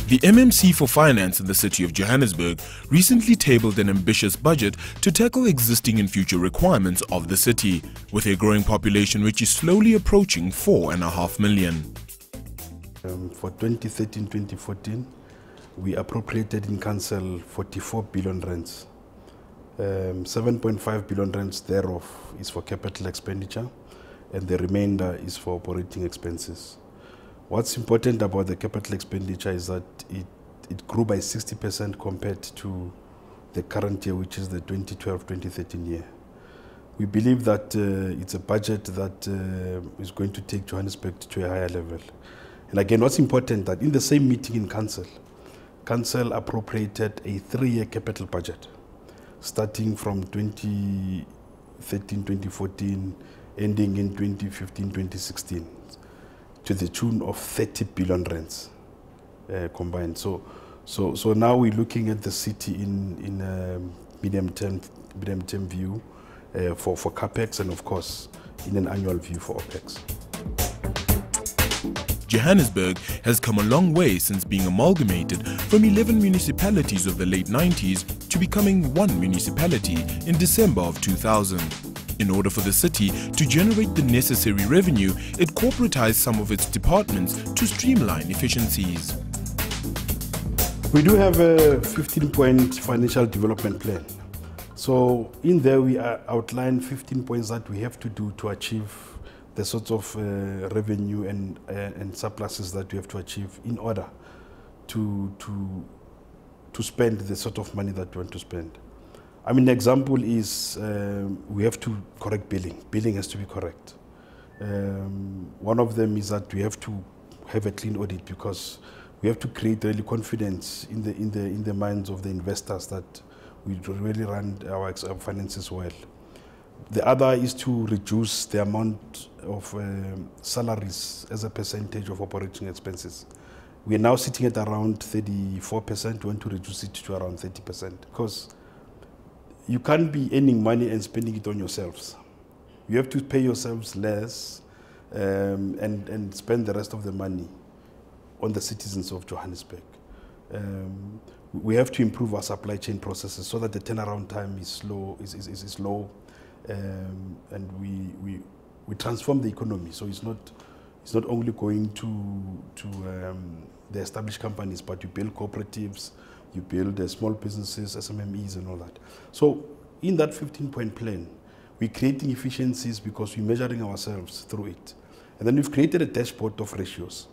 The MMC for Finance in the city of Johannesburg recently tabled an ambitious budget to tackle existing and future requirements of the city, with a growing population which is slowly approaching 4.5 million. For 2013-2014, we appropriated in council 44 billion rands. 7.5 billion rands thereof is for capital expenditure, and the remainder is for operating expenses. What's important about the capital expenditure is that it grew by 60% compared to the current year, which is the 2012-2013 year. We believe that it's a budget that is going to take Johannesburg to a higher level. And again, what's important that in the same meeting in council appropriated a 3-year capital budget, starting from 2013-2014, ending in 2015-2016. to the tune of 30 billion rands combined. So now we're looking at the city in a medium-term view for CAPEX, and of course in an annual view for OPEX. Johannesburg has come a long way since being amalgamated from 11 municipalities of the late 90s to becoming one municipality in December of 2000. In order for the city to generate the necessary revenue, it corporatized some of its departments to streamline efficiencies. We do have a 15-point financial development plan. So in there we outline 15 points that we have to do to achieve the sorts of revenue and surpluses that we have to achieve in order to spend the sort of money that we want to spend. I mean, an example is we have to correct billing. Billing has to be correct. One of them is that we have to have a clean audit, because we have to create really confidence in the minds of the investors that we really run our finances well. The other is to reduce the amount of salaries as a percentage of operating expenses. We are now sitting at around 34%. We want to reduce it to around 30%, because you can't be earning money and spending it on yourselves. You have to pay yourselves less and spend the rest of the money on the citizens of Johannesburg. We have to improve our supply chain processes so that the turnaround time is low, and we transform the economy. So it's not only going to the established companies, but you build cooperatives, you build small businesses, SMMEs and all that. So in that 15-point plan, we're creating efficiencies because we're measuring ourselves through it. And then we've created a dashboard of ratios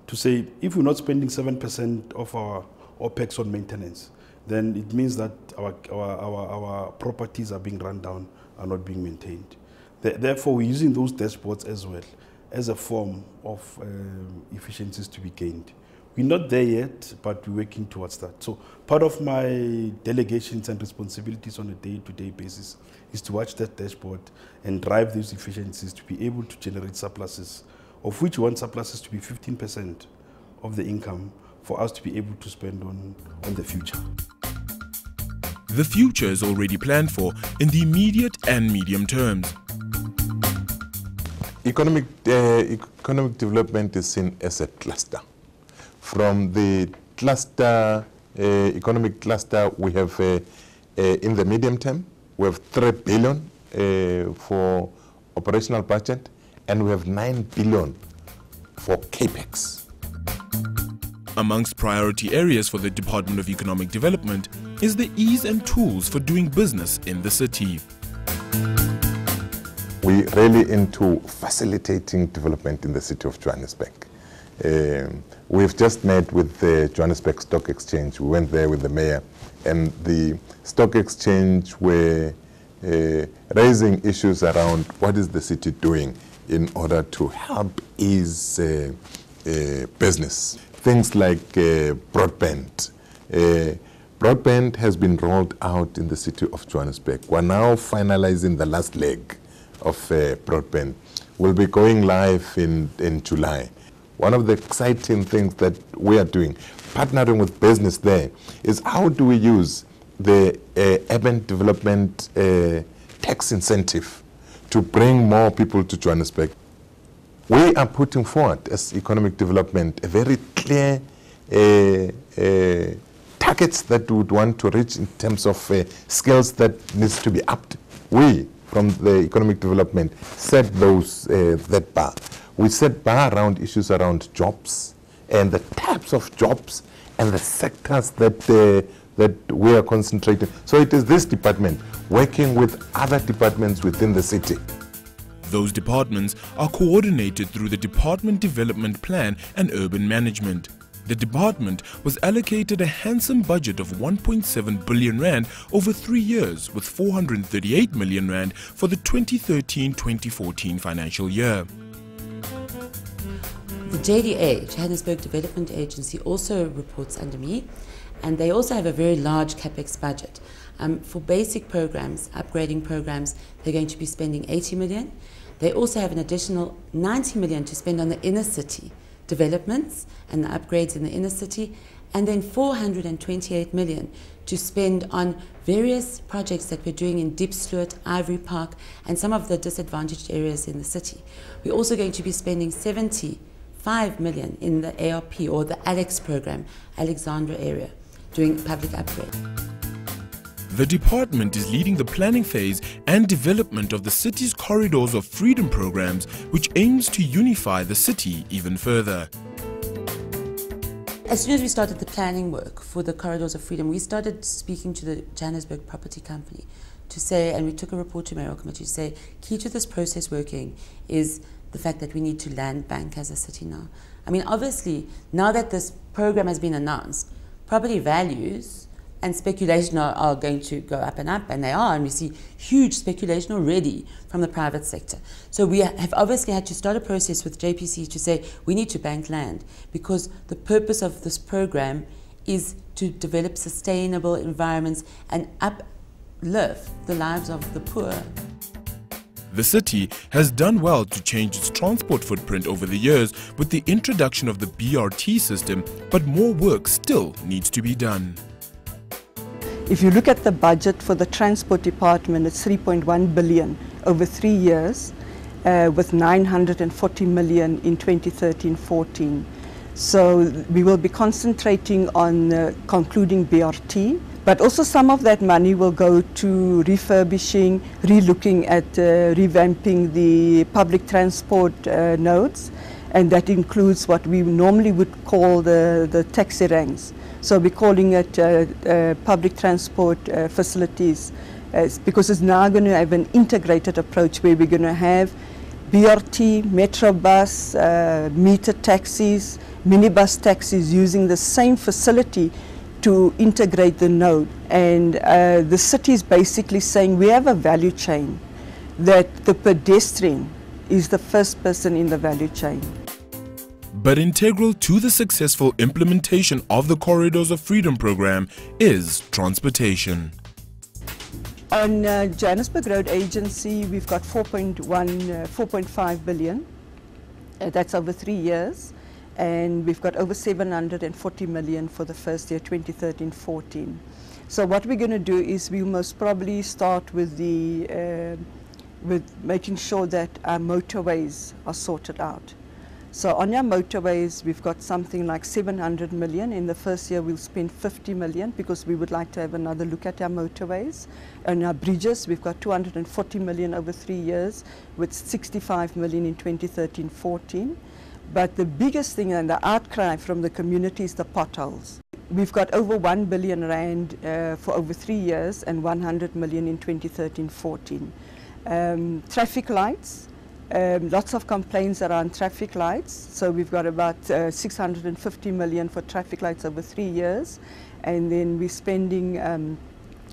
to say, if we're not spending 7% of our OPEX on maintenance, then it means that our properties are being run down, are not being maintained. Therefore, we're using those dashboards as well as a form of efficiencies to be gained. We're not there yet, but we're working towards that. So part of my delegations and responsibilities on a day-to-day basis is to watch that dashboard and drive these efficiencies to be able to generate surpluses, of which we want surpluses to be 15% of the income for us to be able to spend on the future. The future is already planned for in the immediate and medium terms. Economic development is seen as a cluster. From the cluster, economic cluster, we have in the medium term, we have 3 billion for operational budget, and we have 9 billion for CAPEX. Amongst priority areas for the Department of Economic Development is the ease and tools for doing business in the city. We're really into facilitating development in the city of Johannesburg. We've just met with the Johannesburg Stock Exchange. We went there with the mayor, and the Stock Exchange were raising issues around what is the city doing in order to help ease business. Things like broadband. Broadband has been rolled out in the city of Johannesburg. We're now finalizing the last leg of broadband. We'll be going live in July. One of the exciting things that we are doing, partnering with business there, is how do we use the urban development tax incentive to bring more people to Johannesburg. We are putting forward, as economic development, a very clear targets that we would want to reach in terms of skills that needs to be upped. We, from the economic development, set those that bar. We set bar around issues around jobs and the types of jobs and the sectors that we are concentrating. So it is this department working with other departments within the city. Those departments are coordinated through the Department Development Plan and Urban Management. The department was allocated a handsome budget of 1.7 billion rand over 3 years, with 438 million rand for the 2013-2014 financial year. The JDA, Johannesburg Development Agency, also reports under me, and they also have a very large capex budget. For basic programs, upgrading programs, they're going to be spending 80 million. They also have an additional 90 million to spend on the inner city developments and the upgrades in the inner city, and then 428 million to spend on various projects that we're doing in Diepsloot, Ivory Park, and some of the disadvantaged areas in the city. We're also going to be spending 75 million in the ARP, or the ALEX program, Alexandra area, doing public upgrade. The department is leading the planning phase and development of the city's Corridors of Freedom programs, which aims to unify the city even further. As soon as we started the planning work for the Corridors of Freedom, we started speaking to the Johannesburg Property Company to say, and we took a report to Mayoral Committee to say, key to this process working is the fact that we need to land bank as a city now. I mean, obviously, now that this program has been announced, property values and speculation are going to go up, and they are, and we see huge speculation already from the private sector. So we have obviously had to start a process with JPC to say we need to bank land, because the purpose of this program is to develop sustainable environments and uplift the lives of the poor. The city has done well to change its transport footprint over the years with the introduction of the BRT system, but more work still needs to be done. If you look at the budget for the transport department, it's 3.1 billion over 3 years, with 940 million in 2013-14. So we will be concentrating on concluding BRT, but also some of that money will go to refurbishing, re-looking at revamping the public transport nodes, and that includes what we normally would call the taxi ranks. So we're calling it public transport facilities, because it's now going to have an integrated approach where we're going to have BRT, metro bus, meter taxis, minibus taxis using the same facility to integrate the node. And the city is basically saying we have a value chain, that the pedestrian is the first person in the value chain. But integral to the successful implementation of the Corridors of Freedom program is transportation. On Johannesburg Road Agency, we've got 4.5 billion. That's over 3 years. And we've got over 740 million for the first year, 2013-14. So what we're going to do is we most probably start with with making sure that our motorways are sorted out. So on our motorways, we've got something like 700 million. In the first year, we'll spend 50 million because we would like to have another look at our motorways. And our bridges, we've got 240 million over 3 years, with 65 million in 2013-14. But the biggest thing and the outcry from the community is the potholes. We've got over 1 billion rand for over 3 years and 100 million in 2013-14. Traffic lights. Lots of complaints around traffic lights, so we've got about 650 million for traffic lights over 3 years, and then we're spending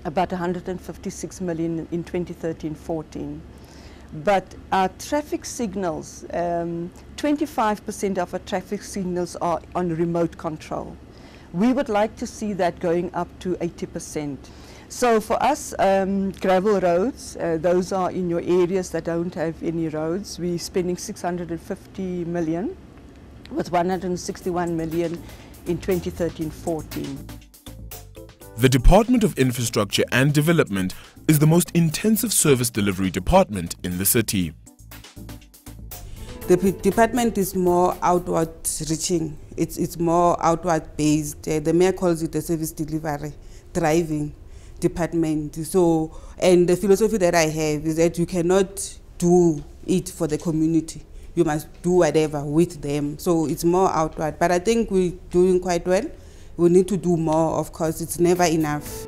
about 156 million in 2013-14. But our traffic signals, 25% of our traffic signals are on remote control. We would like to see that going up to 80%. So for us, gravel roads, those are in your areas that don't have any roads. We're spending 650 million, with 161 million in 2013-14. The Department of Infrastructure and Development is the most intensive service delivery department in the city. The department is more outward reaching. It's more outward based. The mayor calls it a service delivery, driving department. So, and the philosophy that I have is that you cannot do it for the community. You must do whatever with them. So it's more outward. But I think we're doing quite well. We need to do more, of course. It's never enough.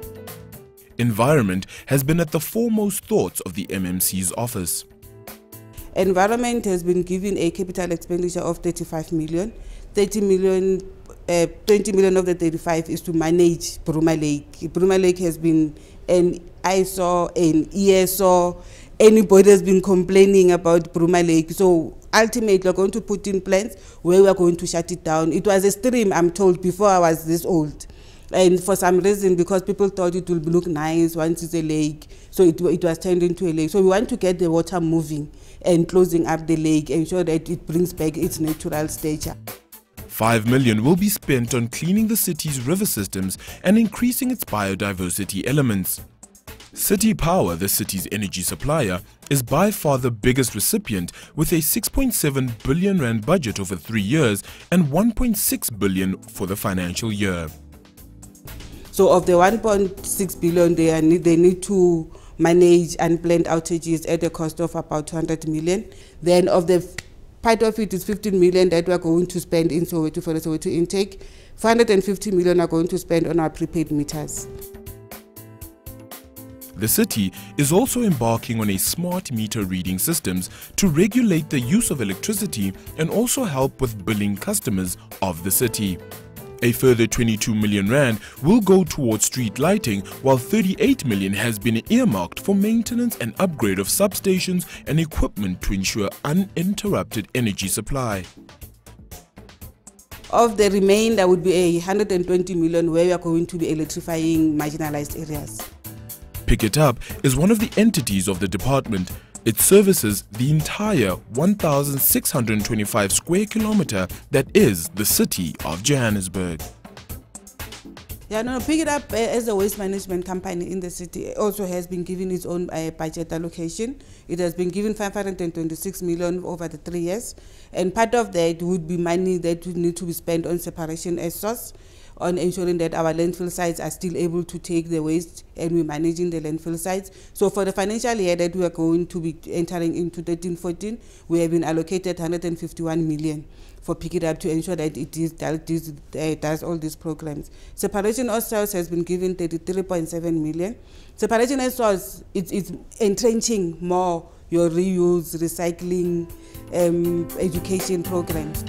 Environment has been at the foremost thoughts of the MMC's office. Environment has been given a capital expenditure of 35 million. 20 million of the 35 is to manage Bruma Lake. Bruma Lake has been an eyesore, an ESO. Anybody has been complaining about Bruma Lake. So ultimately, we're going to put in plans where we're going to shut it down. It was a stream, I'm told, before I was this old. And for some reason, because people thought it will look nice once it's a lake, so it was turned into a lake. So we want to get the water moving and closing up the lake, ensure that it brings back its natural stature. 5 million will be spent on cleaning the city's river systems and increasing its biodiversity elements. City Power, the city's energy supplier, is by far the biggest recipient with a 6.7 billion rand budget over 3 years and 1.6 billion for the financial year. So of the 1.6 billion, they need to manage unplanned outages at a cost of about 200 million. Then of the part of it is 15 million that we are going to spend in Soweto for the Soweto intake. 450 million are going to spend on our prepaid meters. The city is also embarking on a smart meter reading systems to regulate the use of electricity and also help with billing customers of the city. A further 22 million rand will go towards street lighting, while 38 million has been earmarked for maintenance and upgrade of substations and equipment to ensure uninterrupted energy supply. Of the remainder would be 120 million where we are going to be electrifying marginalized areas. Pick It Up is one of the entities of the department. It services the entire 1,625 square kilometer that is the city of Johannesburg. Yeah, no, Pick It Up as a waste management company in the city also has been given its own budget allocation. It has been given 526 million over the 3 years, and part of that would be money that would need to be spent on separation as source, on ensuring that our landfill sites are still able to take the waste, and we're managing the landfill sites. So for the financial year that we are going to be entering into 13-14, we have been allocated 151 million for Pick It Up to ensure that it does all these programs. Separation of source has been given 33.7 million. Separation of source, it's entrenching more your reuse, recycling, education programs.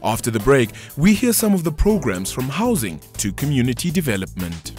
After the break, we hear some of the programs from housing to community development.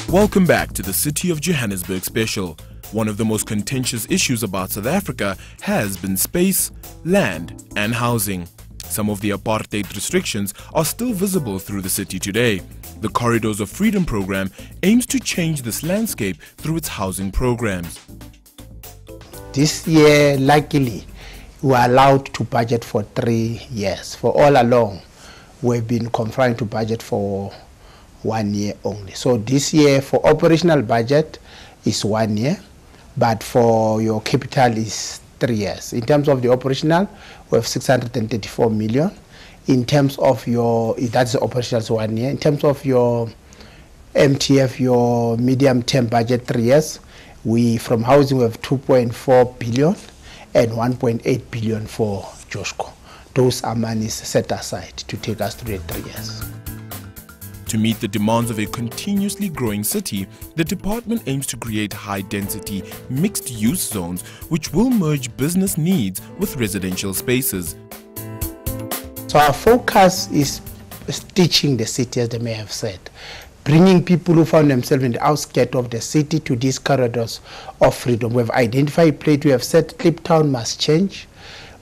Welcome back to the City of Johannesburg special. One of the most contentious issues about South Africa has been space, land and housing. Some of the apartheid restrictions are still visible through the city today. The Corridors of Freedom program aims to change this landscape through its housing programs. This year, luckily, we are allowed to budget for 3 years. For all along, we've been confined to budget for 1 year only. So this year, for operational budget, is 1 year, but for your capital is 3 years. In terms of the operational, we have 634 million. In terms of your, that's the operational 1 year. In terms of your MTF, your medium-term budget 3 years, we from housing we have 2.4 billion and 1.8 billion for Joshko. Those are monies set aside to take us through the 3 years. To meet the demands of a continuously growing city, the department aims to create high-density, mixed-use zones which will merge business needs with residential spaces. So our focus is stitching the city, as the mayor have said, bringing people who found themselves in the outskirts of the city to these corridors of freedom. We have identified a place. We have said Kliptown must change.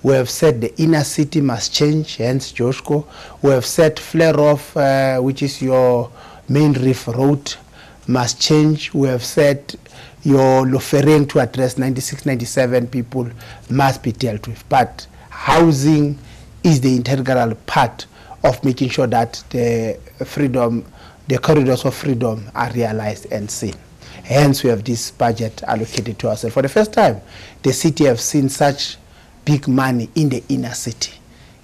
We have said the inner city must change, hence Joshko. We have said Flare-Off, which is your main reef road, must change. We have said your Lofereng to address 96, 97 people must be dealt with. But housing is the integral part of making sure that the corridors of freedom are realized and seen. Hence, we have this budget allocated to ourselves. For the first time, the city have seen such big money in the inner city,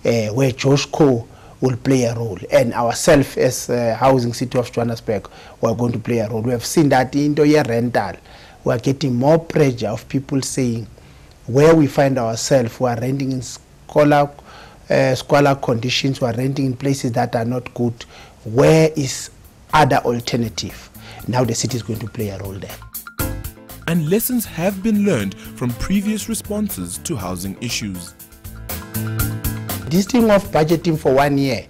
where Joshco will play a role, and ourselves as Housing City of Johannesburg, we are going to play a role. We have seen that in the year rental, we are getting more pressure of people saying, where we find ourselves, we are renting in squalor conditions, we are renting in places that are not good. Where is other alternative? Now the city is going to play a role there. And lessons have been learned from previous responses to housing issues. This thing of budgeting for 1 year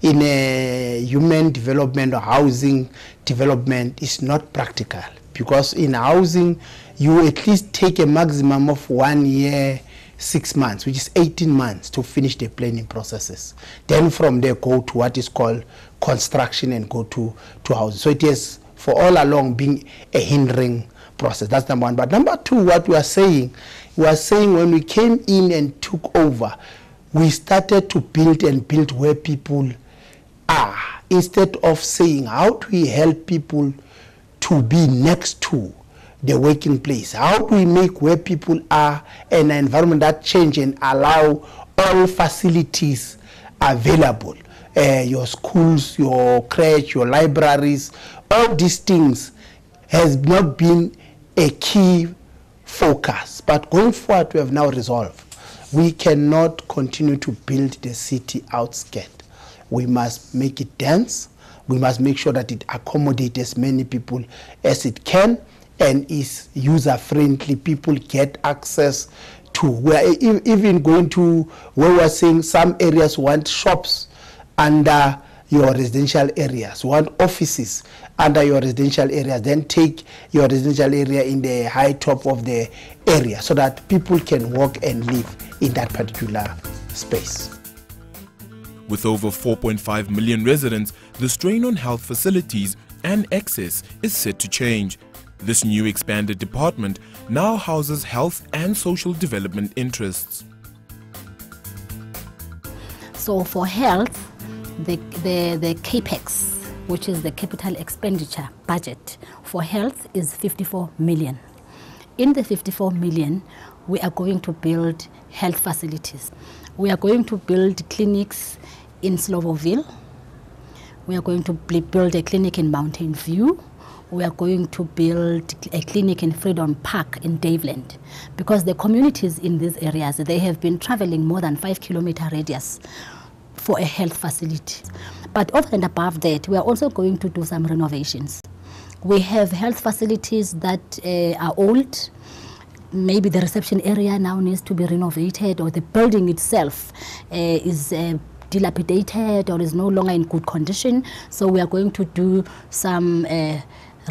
in a human development or housing development is not practical, because in housing you at least take a maximum of 1 year, 6 months, which is 18 months to finish the planning processes. Then from there go to what is called construction and go to housing. So it is for all along being a hindering process. That's number one. But number two, what we are saying when we came in and took over, we started to build where people are, instead of saying how do we help people to be next to the working place. How do we make where people are an environment that change and allow all facilities available? Your schools, your crèche, your libraries, all these things has not been a key focus. But going forward, we have now resolved. We cannot continue to build the city outskirt. We must make it dense. We must make sure that it accommodates as many people as it can and is user-friendly. People get access to where, even going to where we're saying some areas want shops under your residential areas, want offices under your residential areas, then take your residential area in the high top of the area so that people can walk and live in that particular space. With over 4.5 million residents, the strain on health facilities and access is set to change. This new expanded department now houses health and social development interests. So for health, the CAPEX, which is the capital expenditure budget for health, is 54 million. In the 54 million, we are going to build health facilities. We are going to build clinics in Slovo'ville. We are going to build a clinic in Mountain View. We are going to build a clinic in Freedom Park in Daveland, because the communities in these areas, they have been traveling more than 5-kilometer radius for a health facility. But over and above that, we are also going to do some renovations. We have health facilities that are old. Maybe the reception area now needs to be renovated, or the building itself is dilapidated or is no longer in good condition. So we are going to do some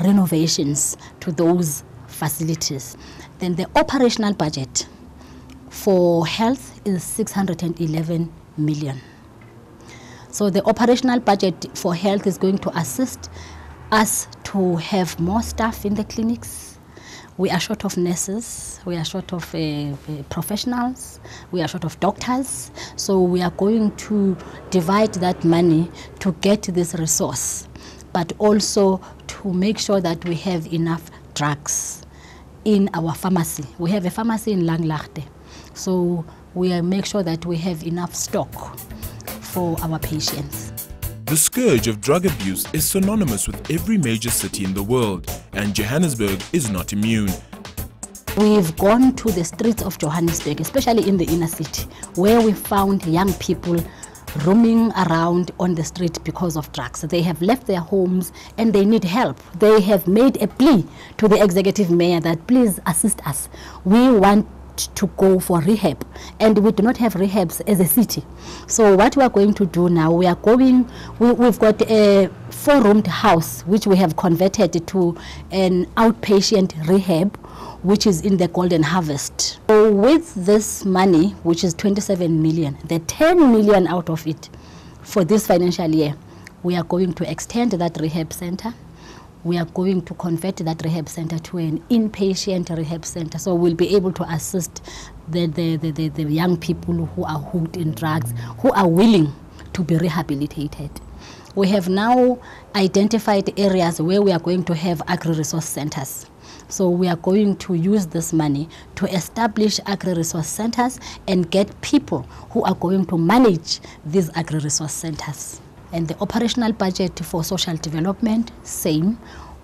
renovations to those facilities. Then the operational budget for health is 611 million. So the operational budget for health is going to assist us to have more staff in the clinics. We are short of nurses, we are short of professionals, we are short of doctors. So we are going to divide that money to get this resource, but also to make sure that we have enough drugs in our pharmacy. We have a pharmacy in Langlaagte, so we make sure that we have enough stock for our patients. The scourge of drug abuse is synonymous with every major city in the world, and Johannesburg is not immune. We've gone to the streets of Johannesburg, especially in the inner city, where we found young people roaming around on the street because of drugs. They have left their homes and they need help. They have made a plea to the executive mayor that please assist us. We want to go for rehab, and we do not have rehabs as a city. So what we are going to do now, we've got a 4-roomed house which we have converted to an outpatient rehab, which is in the Golden Harvest. So with this money, which is 27 million, the 10 million out of it for this financial year, we are going to extend that rehab center. We are going to convert that rehab center to an inpatient rehab center. So we'll be able to assist the young people who are hooked in drugs, who are willing to be rehabilitated. We have now identified areas where we are going to have agri-resource centers. So we are going to use this money to establish agri-resource centers and get people who are going to manage these agri-resource centers. And the operational budget for social development, same.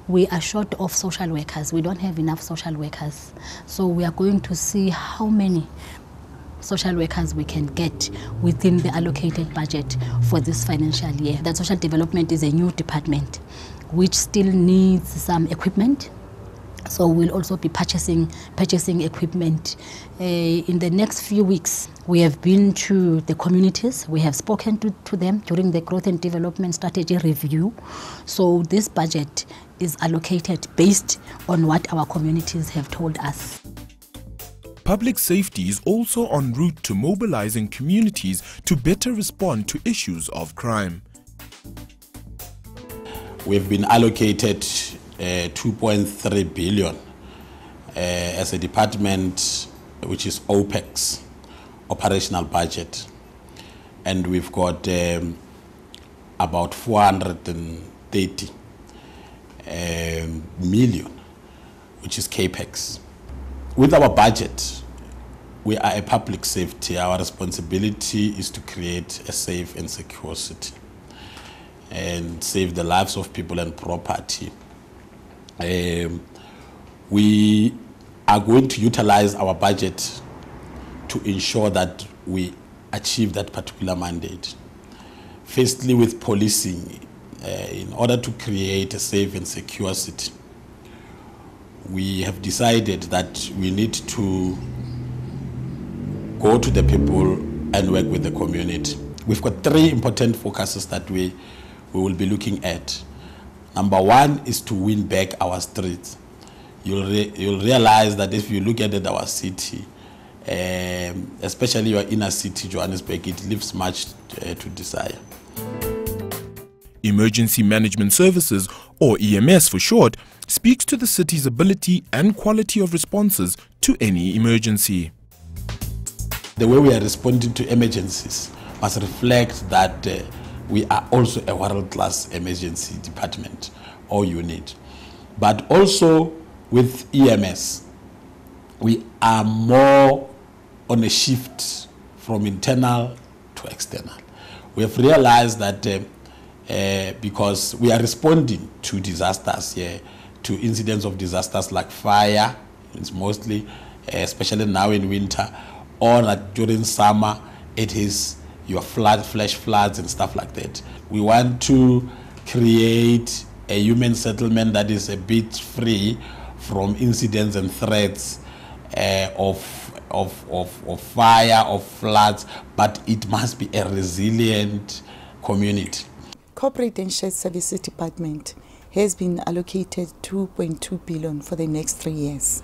We are short of social workers. We don't have enough social workers. So we are going to see how many social workers we can get within the allocated budget for this financial year. That social development is a new department which still needs some equipment. So we'll also be purchasing equipment. In the next few weeks, we have been to the communities. We have spoken to them during the Growth and Development Strategy Review. So this budget is allocated based on what our communities have told us. Public safety is also en route to mobilizing communities to better respond to issues of crime. We've been allocated 2.3 billion as a department, which is OPEX, operational budget. And we've got about 430 million, which is CAPEX. With our budget, we are a public safety. Our responsibility is to create a safe and secure city and save the lives of people and property. We are going to utilize our budget to ensure that we achieve that particular mandate. Firstly, with policing, in order to create a safe and secure city, we have decided that we need to go to the people and work with the community. We've got three important focuses that we will be looking at. Number one is to win back our streets. You'll realize that if you look at our city, especially your inner city, Johannesburg, it leaves much to desire. Emergency Management Services, or EMS for short, speaks to the city's ability and quality of responses to any emergency. The way we are responding to emergencies must reflect that we are also a world-class emergency department or unit. But also with EMS, we are more on a shift from internal to external. We have realized that because we are responding to disasters here, to incidents of disasters like fire, it's mostly, especially now in winter, or that during summer, it is your flash floods and stuff like that. We want to create a human settlement that is a bit free from incidents and threats of fire, of floods, but it must be a resilient community. Corporate and Shared Services Department has been allocated 2.2 billion for the next 3 years.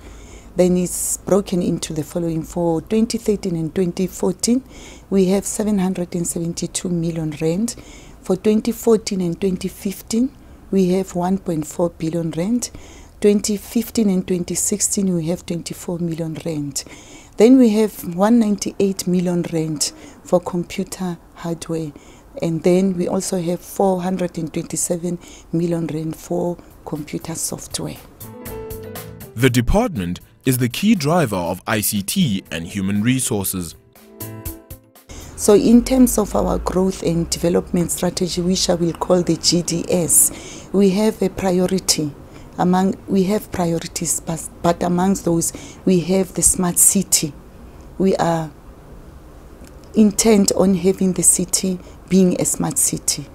Then it's broken into the following. For 2013 and 2014, we have 772 million rand. For 2014 and 2015, we have 1.4 billion rand. 2015 and 2016, we have 24 million rand. Then we have 198 million rand for computer hardware. And then we also have 427 million rand for computer software. The department is the key driver of ICT and human resources. So in terms of our growth and development strategy, which I will call the GDS, we have a priority. We have priorities, but amongst those, we have the smart city. We are intent on having the city being a smart city.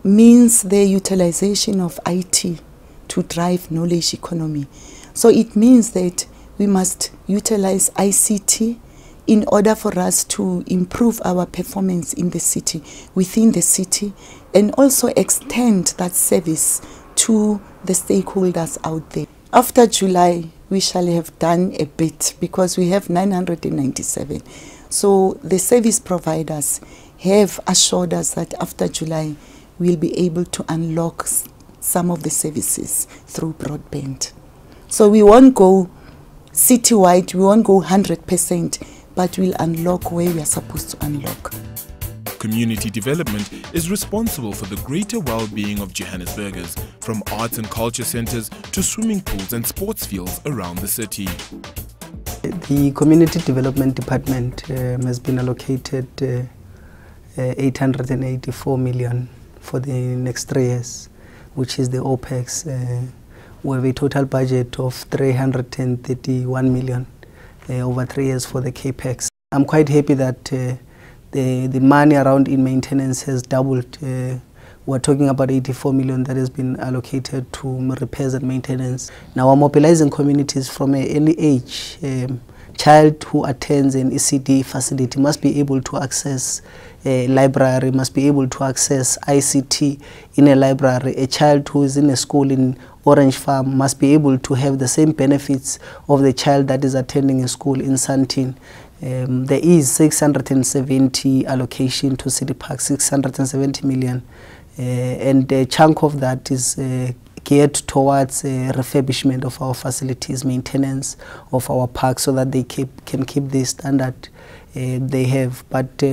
Means the utilization of IT to drive knowledge economy. So it means that we must utilize ICT in order for us to improve our performance in the city, within the city, and also extend that service to the stakeholders out there. After July, we shall have done a bit because we have 997. So the service providers have assured us that after July, we'll be able to unlock some of the services through broadband. So we won't go citywide, we won't go 100%, but we'll unlock where we are supposed to unlock. community development is responsible for the greater well-being of Johannesburgers, from arts and culture centers to swimming pools and sports fields around the city. The Community Development Department has been allocated 884 million for the next 3 years, which is the OPEX. We have a total budget of 331 million over 3 years for the CAPEX. I'm quite happy that the money around in maintenance has doubled. We're talking about 84 million that has been allocated to repairs and maintenance. Now we're mobilizing communities from an early age. Child who attends an ECD facility must be able to access a library, must be able to access ICT in a library. A child who is in a school in Orange Farm must be able to have the same benefits of the child that is attending a school in Sandton. There is 670 allocation to City Park, 670 million. And a chunk of that is geared towards refurbishment of our facilities, maintenance of our parks, so that they can keep the standard they have. But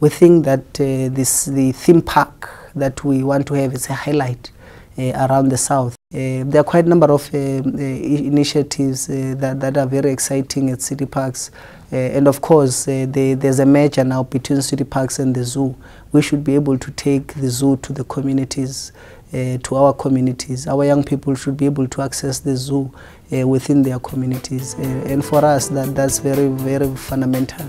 we think that the theme park that we want to have is a highlight around the south. There are quite a number of initiatives that are very exciting at City Parks. And of course, there's a merger now between City Parks and the zoo. We should be able to take the zoo to the communities, to our communities. Our young people should be able to access the zoo within their communities. And for us, that's very, very fundamental.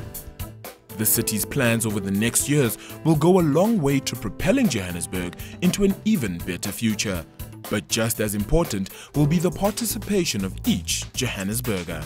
The city's plans over the next years will go a long way to propelling Johannesburg into an even better future. But just as important will be the participation of each Johannesburger.